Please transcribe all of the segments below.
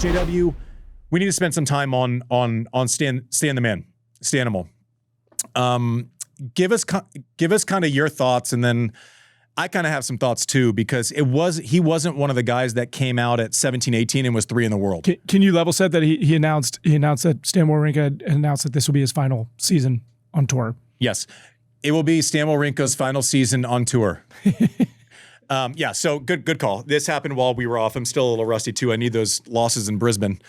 JW, we need to spend some time on Stan the Man, Stanimal. Give us kind of your thoughts, and then I kind of have some thoughts too, because he wasn't one of the guys that came out at 17, 18 and was 3 in the world. Can you level set that he announced that Stan Wawrinka announced that this will be his final season on tour? Yes, it will be Stan Wawrinka's final season on tour. Yeah, so good call. This happened while we were off. I'm still a little rusty too. I need those losses in Brisbane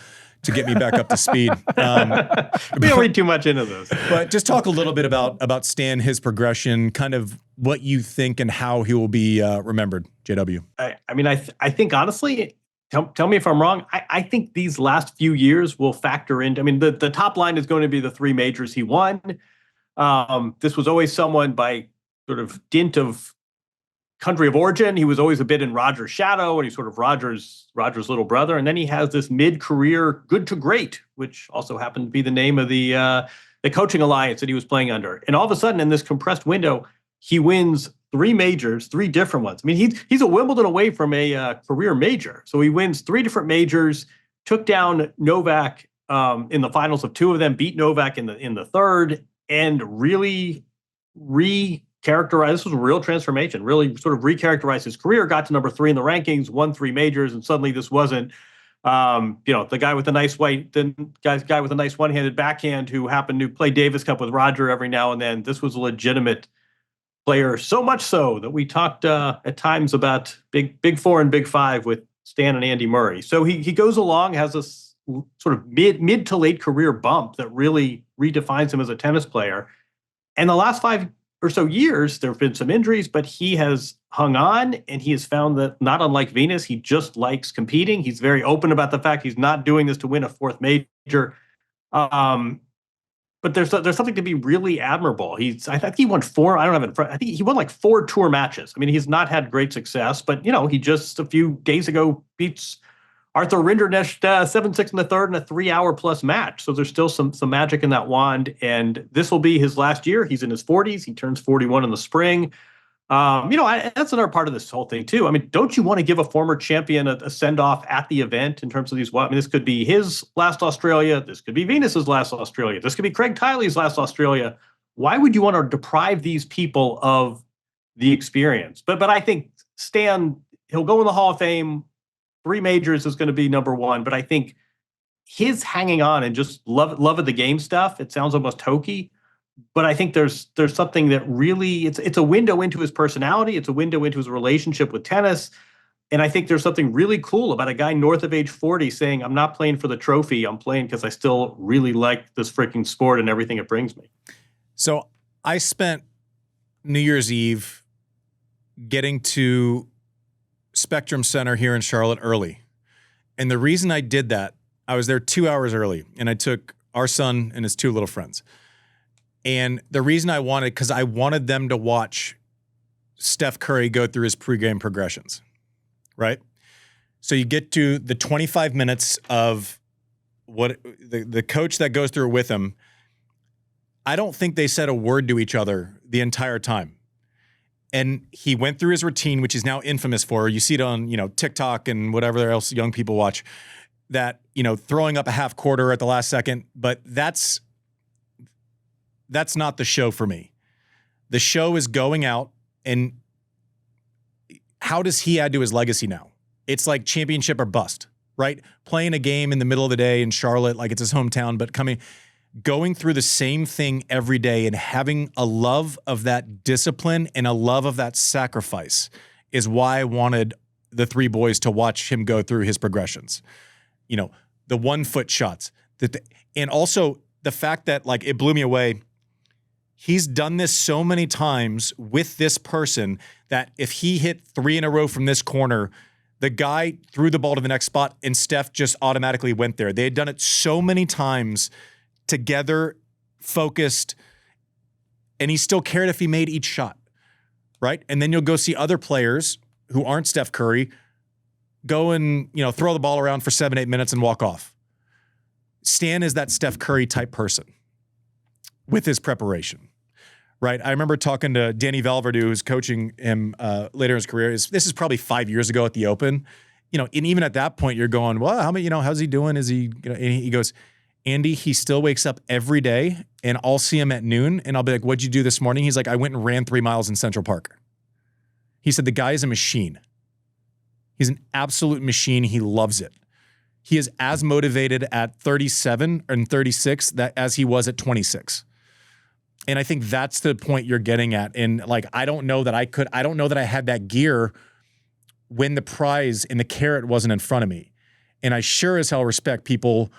to get me back up to speed. We don't read too much into this. But just talk a little bit about Stan, his progression, kind of what you think and how he will be remembered, JW. I think honestly, tell me if I'm wrong, I think these last few years will factor into, the top line is going to be the 3 majors he won. This was always someone by sort of dint of country of origin. He was always a bit in Roger's shadow, and he's sort of Roger's little brother. And then he has this mid-career good to great, which also happened to be the name of the coaching alliance that he was playing under. And all of a sudden, in this compressed window, he wins 3 majors, 3 different ones. He's a Wimbledon away from a career major. So he wins 3 different majors, took down Novak in the finals of 2 of them, beat Novak in the third, and really characterized. This was a real transformation, really sort of recharacterized his career, got to number 3 in the rankings, won 3 majors, and suddenly this wasn't, the guy with the nice guy with a nice one-handed backhand who happened to play Davis Cup with Roger every now and then. This was a legitimate player, so much so that we talked at times about big 4 and big 5 with Stan and Andy Murray. So he goes along, has this sort of mid to late career bump that really redefines him as a tennis player. And the last 5 or so years, there have been some injuries, but he has hung on, and he has found that, not unlike Venus, he just likes competing. He's very open about the fact he's not doing this to win a 4th major. But there's something to be really admirable. I think he won 4. I don't have it in front. I think he won like 4 tour matches. He's not had great success, but he just a few days ago beats Arthur Rinderknecht 7-6 in the third in a 3-hour plus match. So there's still some magic in that wand. And this will be his last year. He's in his 40s. He turns 41 in the spring. That's another part of this whole thing too. Don't you want to give a former champion a send-off at the event in terms of these? This could be his last Australia. This could be Venus's last Australia. This could be Craig Tiley's last Australia. Why would you want to deprive these people of the experience? But I think Stan, he'll go in the Hall of Fame. 3 majors is going to be number 1, but I think his hanging on and just love of the game stuff, it sounds almost hokey, but I think there's something that really, it's a window into his personality. It's a window into his relationship with tennis. And I think there's something really cool about a guy north of age 40 saying, I'm not playing for the trophy. I'm playing because I still really like this freaking sport and everything it brings me. So I spent New Year's Eve getting to Spectrum Center here in Charlotte early. And the reason I did that, I was there 2 hours early, and I took our son and his 2 little friends. And the reason because I wanted them to watch Steph Curry go through his pregame progressions, right? So you get to the 25 minutes of what the coach that goes through it with him. I don't think they said a word to each other the entire time. And he went through his routine, which he's now infamous for. You see it on, TikTok and whatever else young people watch, that, throwing up a half quarter at the last second. But that's not the show for me. The show is going out, and how does he add to his legacy now? It's like championship or bust, right? Playing a game in the middle of the day in Charlotte, like it's his hometown, but going through the same thing every day and having a love of that discipline and a love of that sacrifice is why I wanted the 3 boys to watch him go through his progressions. The 1-foot shots. And also the fact that, it blew me away. He's done this so many times with this person that if he hit 3 in a row from this corner, the guy threw the ball to the next spot and Steph just automatically went there. They had done it so many times together, focused, and he still cared if he made each shot, right? And then you'll go see other players who aren't Steph Curry go and, throw the ball around for 7-8 minutes and walk off. Stan is that Steph Curry type person with his preparation, right? I remember talking to Danny Valverde, who's coaching him later in his career. This is probably 5 years ago at the Open, and even at that point, you're going, well, how's he doing? Is he, and he goes, Andy, he still wakes up every day and I'll see him at noon and I'll be like, what'd you do this morning? He's like, I went and ran 3 miles in Central Park. He said, the guy is a machine. He's an absolute machine. He loves it. He is as motivated at 37 and 36 as he was at 26. And I think that's the point you're getting at. And like, I don't know that I had that gear when the prize and the carrot wasn't in front of me. And I sure as hell respect people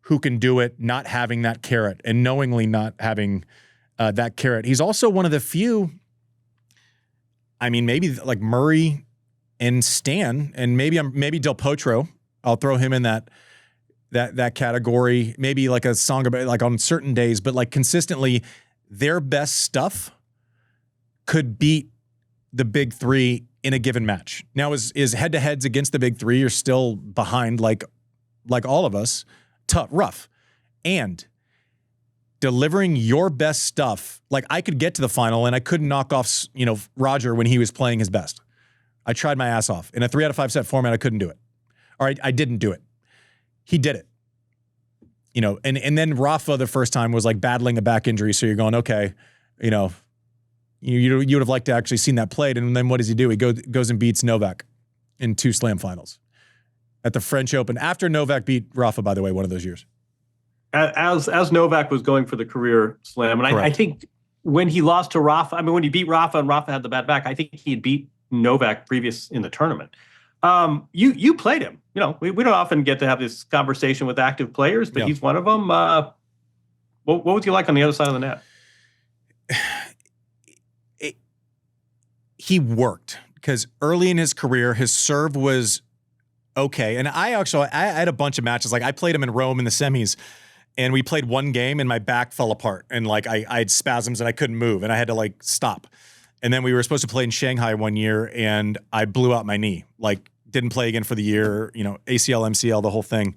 who can do it not having that carrot and knowingly not having that carrot. He's also one of the few, maybe like Murray and Stan, and maybe Del Potro. I'll throw him in that category. Maybe like a song about like on certain days, but like consistently, their best stuff could beat the big three in a given match. Now, is head-to-heads against the big three are still behind like all of us. Tough, rough. And delivering your best stuff, like I could get to the final and I couldn't knock off, Roger when he was playing his best. I tried my ass off. In a 3 out of 5 set format, I couldn't do it. All right, I didn't do it. He did it. And then Rafa the first time was like battling a back injury. So you're going, okay, you would have liked to actually seen that played. And then what does he do? He goes and beats Novak in 2 slam finals at the French Open after Novak beat Rafa, by the way, one of those years. As Novak was going for the career slam. And I think when he lost to Rafa, when he beat Rafa and Rafa had the bad back, I think he had beat Novak previous in the tournament. You played him. We don't often get to have this conversation with active players, but he's one of them. What was he like on the other side of the net? He worked because early in his career, his serve was okay. And I had a bunch of matches. Like I played him in Rome in the semis, and we played one game and my back fell apart. And like I had spasms and I couldn't move and I had to like stop. And then we were supposed to play in Shanghai one year and I blew out my knee. Like didn't play again for the year, ACL, MCL, the whole thing.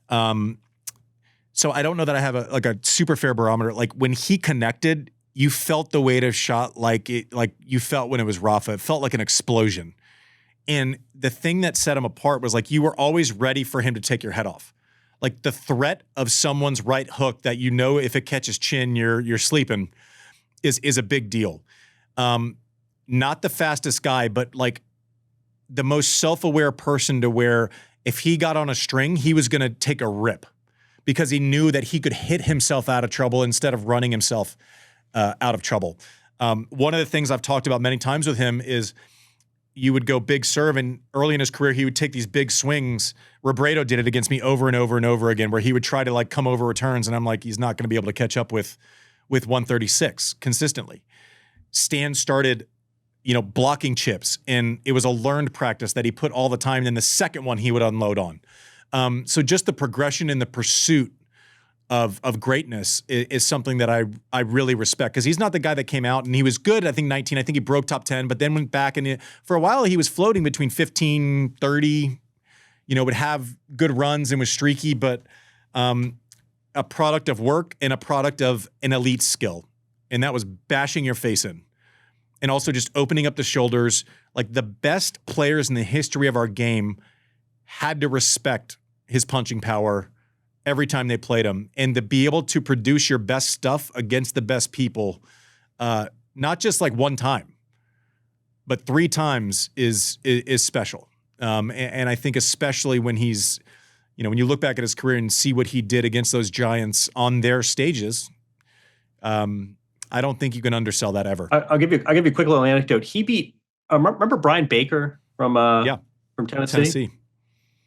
So I don't know that I have a super fair barometer. Like when he connected, you felt the weight of shot like you felt when it was Rafa. It felt like an explosion. And the thing that set him apart was like you were always ready for him to take your head off. Like the threat of someone's right hook that if it catches chin, you're sleeping is a big deal. Not the fastest guy, but like the most self-aware person to where if he got on a string, he was going to take a rip because he knew that he could hit himself out of trouble instead of running himself out of trouble. One of the things I've talked about many times with him is you would go big serve, and early in his career, he would take these big swings. Robredo did it against me over and over and over again, where he would try to like come over returns, and I'm like, he's not going to be able to catch up with 136 consistently. Stan started, blocking chips, and it was a learned practice that he put all the time. And then the second one he would unload on. So just the progression in the pursuit of greatness is something that I really respect because he's not the guy that came out and he was good. I think 19. I think he broke top 10, but then went back and for a while he was floating between 15, 30. Would have good runs and was streaky, but a product of work and a product of an elite skill. And that was bashing your face in. And also just opening up the shoulders. Like the best players in the history of our game had to respect his punching power every time they played him. And to be able to produce your best stuff against the best people, not just like one time, but 3 times is special. And I think especially when he's, when you look back at his career and see what he did against those giants on their stages, I don't think you can undersell that ever. I'll give you a quick little anecdote. He beat, remember Brian Baker from Tennessee?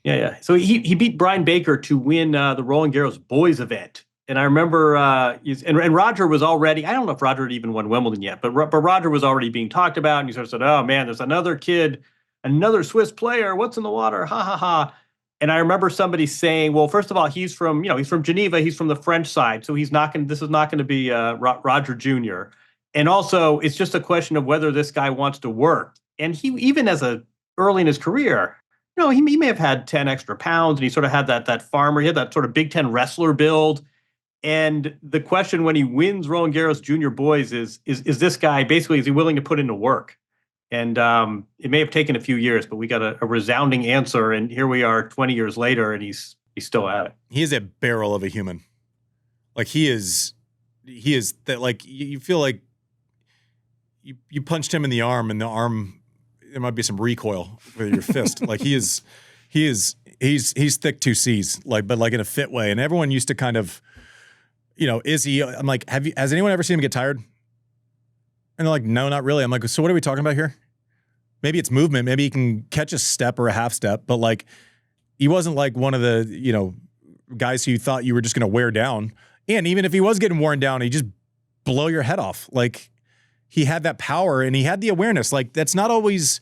Yeah. So he beat Brian Baker to win the Roland Garros boys event. And I remember, and Roger was already, I don't know if Roger had even won Wimbledon yet, but Roger was already being talked about. And he sort of said, oh man, there's another kid, another Swiss player. What's in the water? Ha ha ha. And I remember somebody saying, well, first of all, he's from Geneva. He's from the French side. So this is not going to be Roger Jr. And also it's just a question of whether this guy wants to work. And he, even early in his career, he may have had 10 extra pounds and he sort of had that farmer, he had that sort of Big Ten wrestler build. And the question when he wins Roland Garros Junior Boys is this guy basically, is he willing to put into work? And it may have taken a few years, but we got a resounding answer. And here we are 20 years later, and he's still at it. He is a barrel of a human. Like he is that, like you feel like you punched him in the arm, and the arm, there might be some recoil with your fist. Like he's thick 2 C's, but like in a fit way. And everyone used to kind of, is he? I'm like, has anyone ever seen him get tired? And they're like, no, not really. I'm like, so what are we talking about here? Maybe it's movement. Maybe he can catch a step or a half step, but like, he wasn't like one of the, guys who you thought you were just going to wear down. And even if he was getting worn down, he'd just blow your head off. Like, he had that power and he had the awareness. Like, that's not always,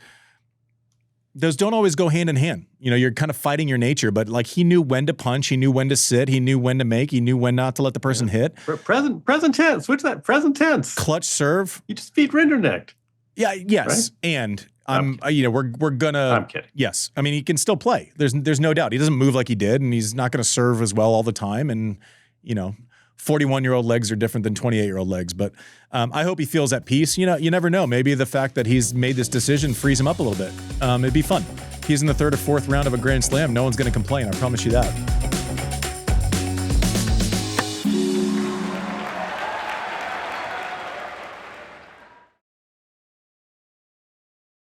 those don't always go hand in hand. You're kind of fighting your nature, but like he knew when to punch, he knew when to sit, he knew when to make, he knew when not to let the person hit. Present tense. Switch that. Present tense. Clutch serve. You just beat Rinderknecht. Yeah. Yes. Right? And we're gonna. I'm kidding. Yes. I mean, he can still play. There's no doubt. He doesn't move like he did, and he's not going to serve as well all the time. And 41-year-old legs are different than 28-year-old legs. But I hope he feels at peace. You never know. Maybe the fact that he's made this decision frees him up a little bit. It'd be fun. He's in the 3rd or 4th round of a Grand Slam. No one's going to complain. I promise you that.